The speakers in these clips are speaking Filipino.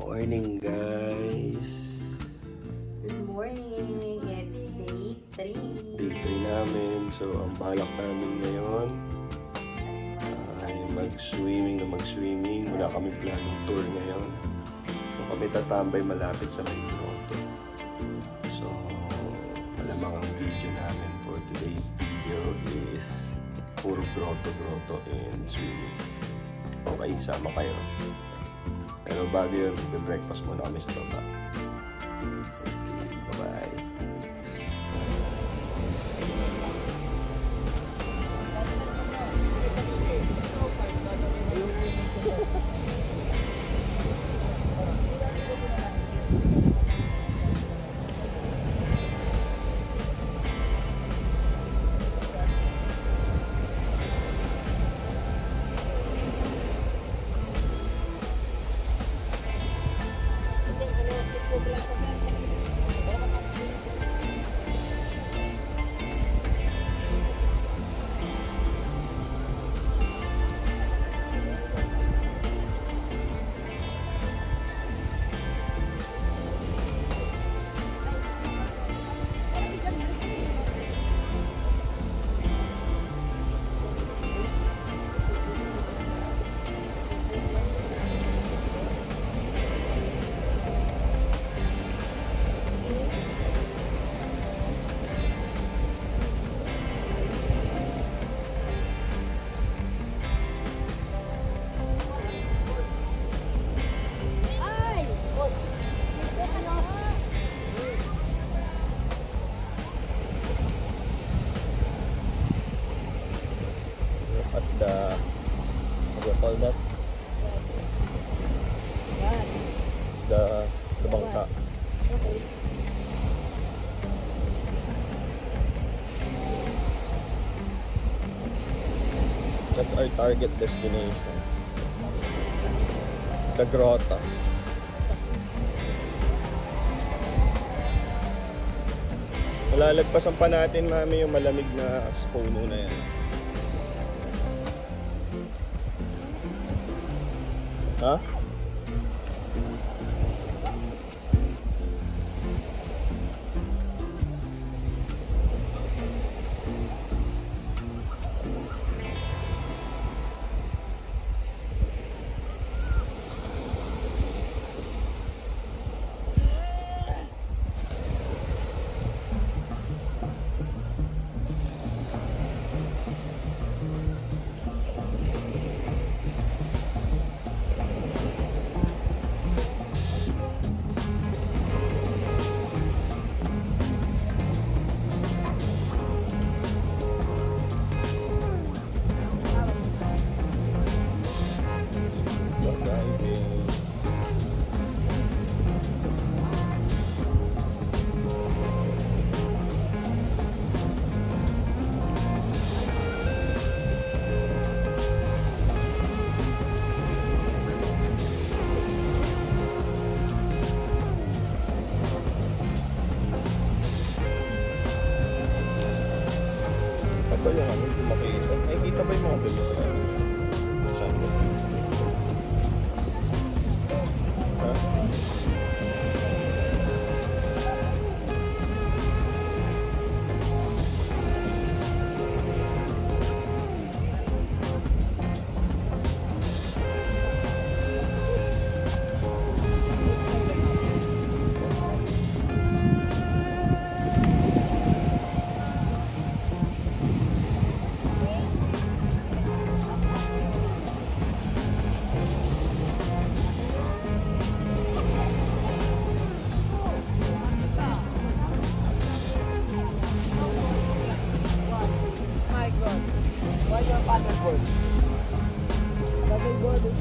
Morning guys! Good morning! It's day 3. Day 3 namin. So ang balak namin ngayon ay mag-swimming. Wala kami planong tour ngayon. So kami tatambay malapit sa may grotto. So malamang ang video namin for today's video is puro grotto and swimming. Okay, sama kayo. Pero bago yun, breakfast muna kami sa baba. Okay, bye-bye. At the, what do you call that? The bangka. Okay. That's our target destination. The grotto. Malalagpasan pa natin, mami, yung malamig na puno na yan. Ha? Ba yung ano, hindi makita? Ay, kita ba yung mga bilis? Saan ba? Ha? Why your paddleboard? Paddleboard is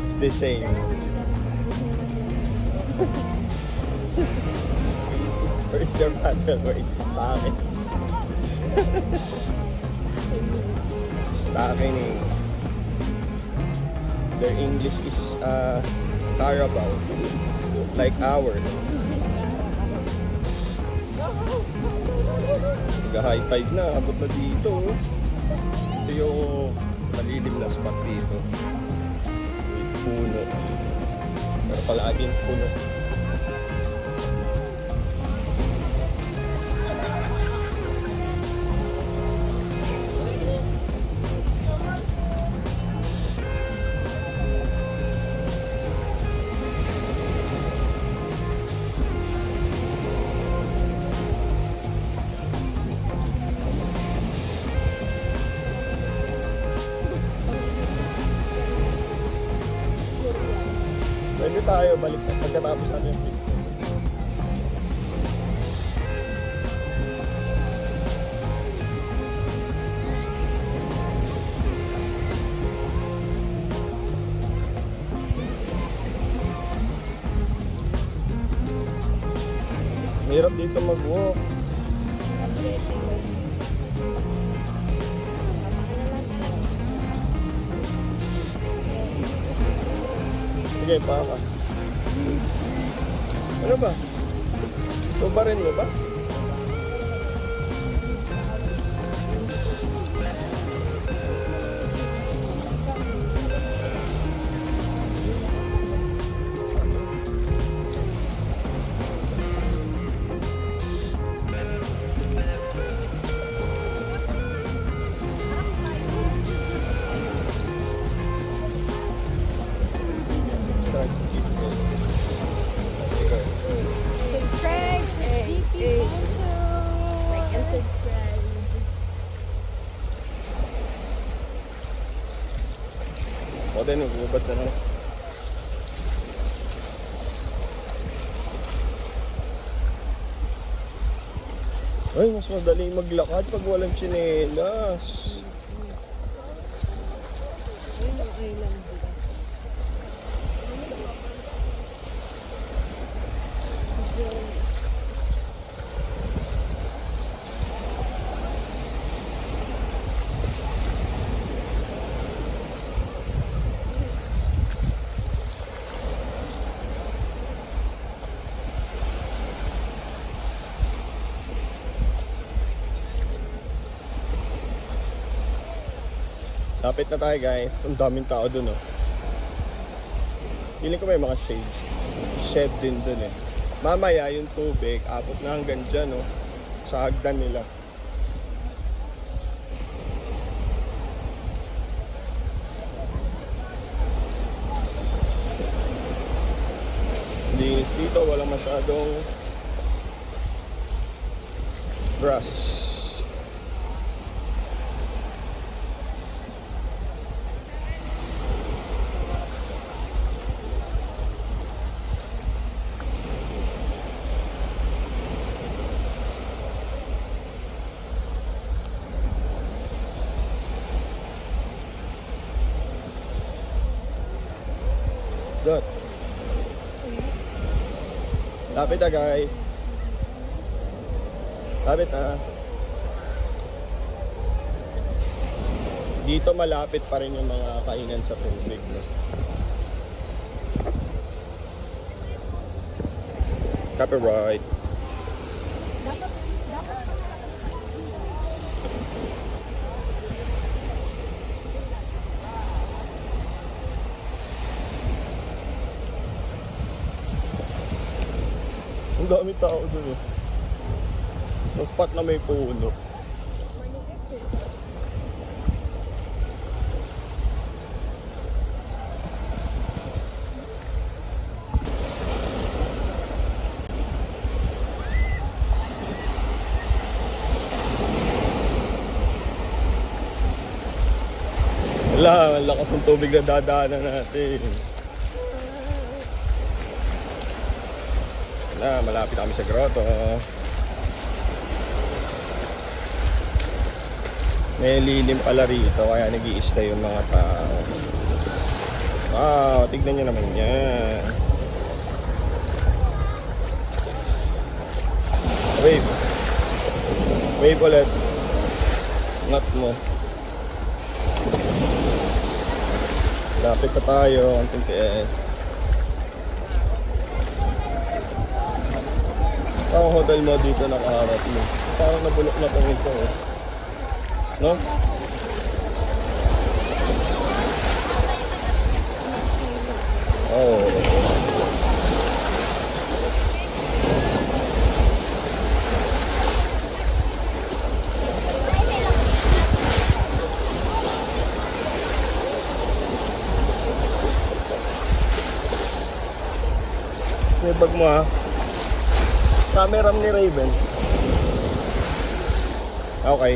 It's the same. Where's your paddleboard? Stocking. Stocking. Their English is Carabao. Like ours. High tide na, abot na dito. Ito yung malilim na spot dito. May puno. Pero palaging puno. Pwede tayo balik na pagkatapos natin yung picture. Mahirap dito mag-walk. Sige, paka. Ano ba? Tubarin mo ba? Subscribe to GP Poncho. Like and subscribe. O din, nagbubat na lang. Ay, mas madaling maglakad pag walang tsinelas. Lapit na tayo guys. Ang daming tao dun oh. Feeling ko may mga shades. Shed din dun eh. Mamaya yung tubig, abot na hanggang dyan oh. Sa hagdan nila. Dito walang masyadong grass. Dot. Lapit na guys. Lapit na. Dito malapit pa rin yung mga kainan sa tubig. No? Copyright. Ang dami tao dun eh. Sa spot na may puno. Wala, ang lakas ng tubig na dadaanan natin. Na, malapit kami sa grotto. May lilim pala rito kaya nag-i-stay yung mga tao. Wow, tignan nyo naman yan. Wave. Wave ulit. Ngat mo. Lapit pa tayo. Ang tintiis. Ang hotel mo dito nakaharap mo. Parang nabulok na itong isa eh. No? Oo. May bag mo ha. Camera ni Raven. Okay.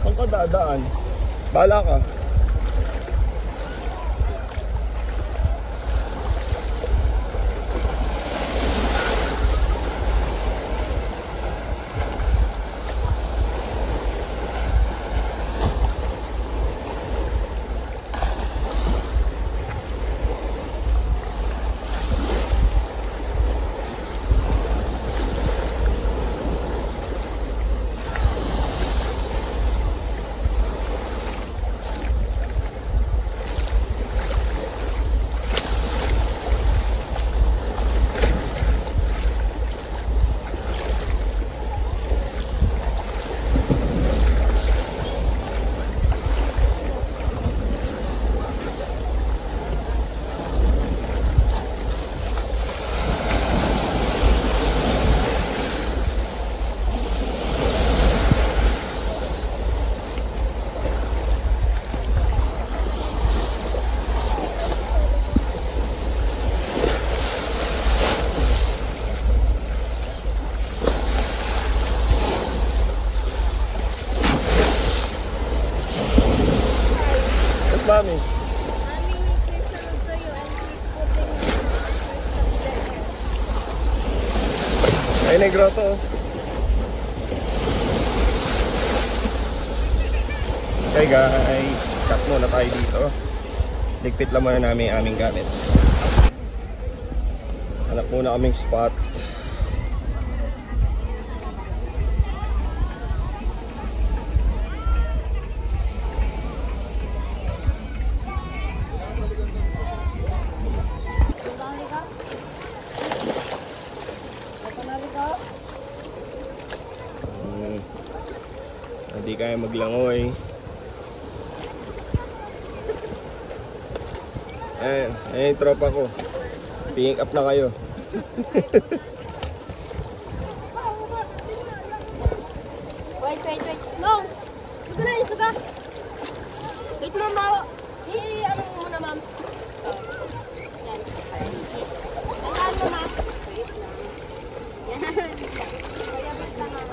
Saan ka dadaan? Bahala ka. Mami. Ay, negroto. Okay guys, cut muna tayo dito. Ligpit lang muna namin ang aming gamit. Hanap muna kaming spot. Hindi kaya maglangoy. Yung tropa ko. Picking up na kayo. Wait. No! Suga na yun, suga! Wait mo, ma. Ano mo muna, ma'am? Yan. Sandaan mo, ma'am. Yan. Kaya basta, ma'am.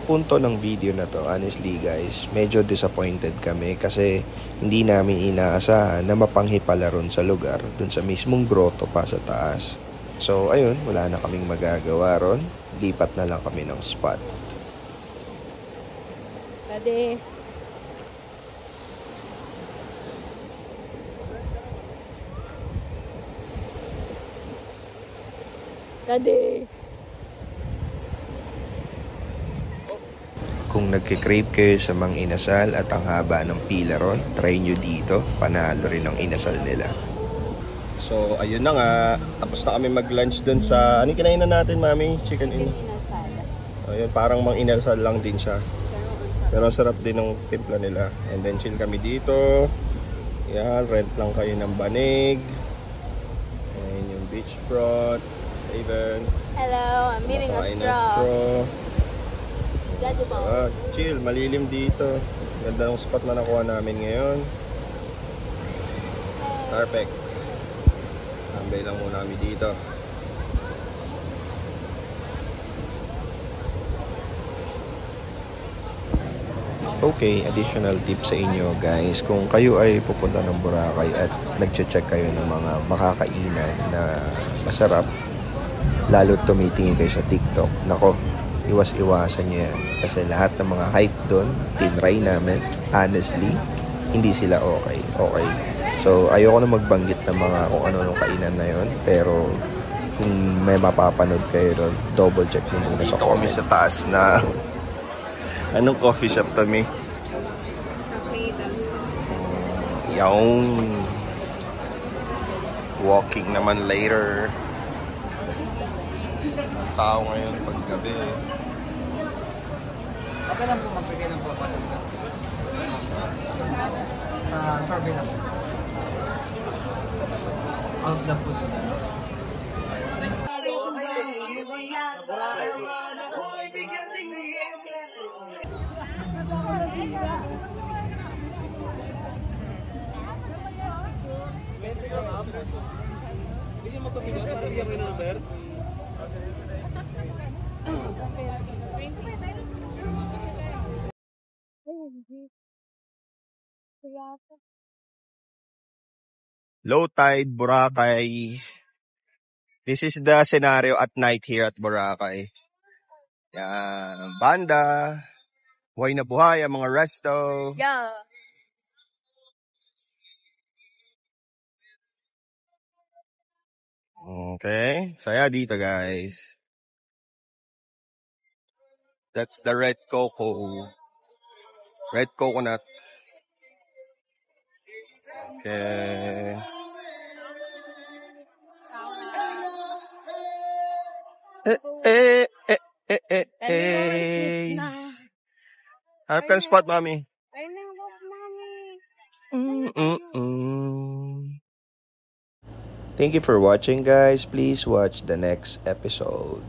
Punto ng video na to, honestly guys, medyo disappointed kami kasi hindi namin inaasahan na mapanghi pala ron sa lugar, dun sa mismong grotto pa sa taas. So ayun, wala na kaming magagawa ron, lipat na lang kami ng spot. Daddy. Daddy. Kung nagkikrave kayo sa Mang Inasal at ang haba ng pila ron, try nyo dito, panalo rin ang inasal nila. So ayun na nga, tapos na kami mag-lunch dun sa, ano kinainan natin mami? Chicken inasal. Ayun, parang Mang Inasal lang din siya. Pero ang sarap. Pero sarap din ng timpla nila. And then chill kami dito. Yan, rent lang kayo ng banig. Ayan yung beachfront. Even. Hello, I'm meeting a Kumakain ng straw. Chill, malilim dito. Ganda ng spot na nakuha namin ngayon. Perfect. Tambay lang muna kami dito. Okay, additional tip sa inyo guys. Kung kayo ay pupunta ng Boracay at nagche-check kayo ng mga makakainan na masarap, lalo tumitingin kayo sa TikTok, nako, iwas-iwasan nyo yan. Kasi lahat ng mga hype doon, tinry namin, honestly, hindi sila okay. So, ayoko na magbanggit ng mga kung ano-ano kainan na yon. Pero, kung may mapapanood kayo doon, double check nyo muna sa comment. Dito kami sa taas na anong coffee shop to, me? Yung walking naman later. Tao ngayon paggabi. Okay lang po magbigay ng propaganda. Survey lang. Out of the food. Low tide, Boracay. This is the scenario at night here at Boracay. Yan, banda. Buhay na buhay, ang mga resto. Yeah. Okay, saya dito guys. That's the red coco. Red coconut. Okay. Hanap ka ng spot, mami. I know, mommy. Thank you for watching, guys. Please watch the next episode.